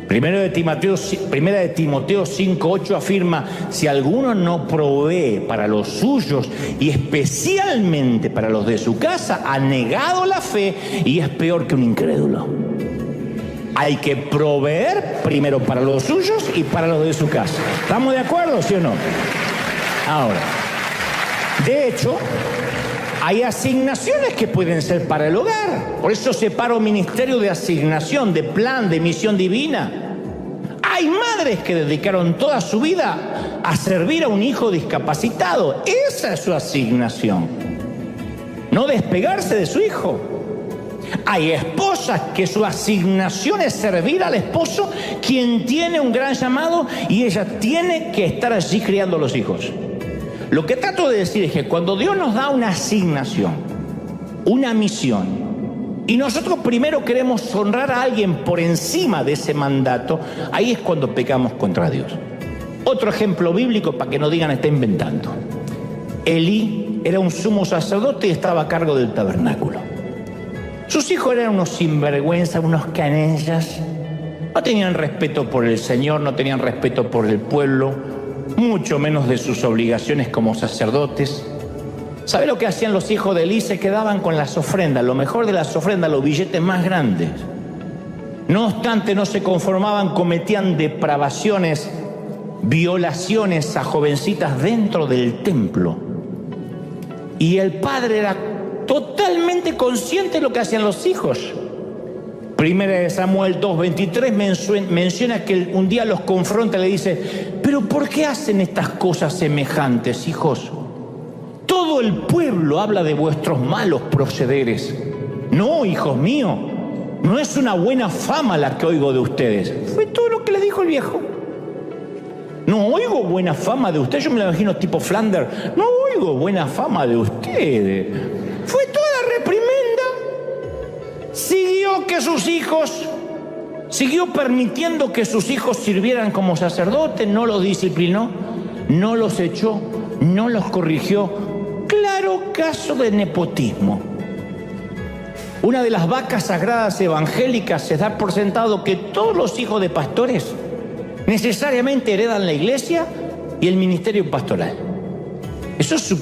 Primera de Timoteo 5:8 afirma, si alguno no provee para los suyos y especialmente para los de su casa, ha negado la fe y es peor que un incrédulo. Hay que proveer primero para los suyos y para los de su casa. ¿Estamos de acuerdo, sí o no? Ahora, de hecho, hay asignaciones que pueden ser para el hogar. Por eso separo ministerio de asignación, de plan, de misión divina. Hay madres que dedicaron toda su vida a servir a un hijo discapacitado. Esa es su asignación. No despegarse de su hijo. Hay esposas que su asignación es servir al esposo, quien tiene un gran llamado, y ella tiene que estar allí criando a los hijos. Lo que trato de decir es que cuando Dios nos da una asignación, una misión, y nosotros primero queremos honrar a alguien por encima de ese mandato, ahí es cuando pecamos contra Dios. Otro ejemplo bíblico para que no digan está inventando. Elí era un sumo sacerdote y estaba a cargo del tabernáculo. Sus hijos eran unos sinvergüenza, unos canallas. No tenían respeto por el Señor, no tenían respeto por el pueblo, mucho menos de sus obligaciones como sacerdotes. ¿Sabe lo que hacían los hijos de Elí? Se quedaban con las ofrendas, lo mejor de las ofrendas, los billetes más grandes. No obstante, no se conformaban, cometían depravaciones, violaciones a jovencitas dentro del templo. Y el padre era totalmente consciente de lo que hacían los hijos. Primera de Samuel 2:23 menciona que un día los confronta y le dice: ¿pero por qué hacen estas cosas semejantes, hijos? Todo el pueblo habla de vuestros malos procederes. No, hijos míos, no es una buena fama la que oigo de ustedes. Fue todo lo que le dijo el viejo. No oigo buena fama de ustedes. Yo me lo imagino tipo Flanders. No oigo buena fama de ustedes. Fue toda la reprimenda. Siguió permitiendo que sus hijos sirvieran como sacerdotes, no los disciplinó, no los echó, no los corrigió. Claro caso de nepotismo. Una de las vacas sagradas evangélicas se da por sentado que todos los hijos de pastores necesariamente heredan la iglesia y el ministerio pastoral. Eso es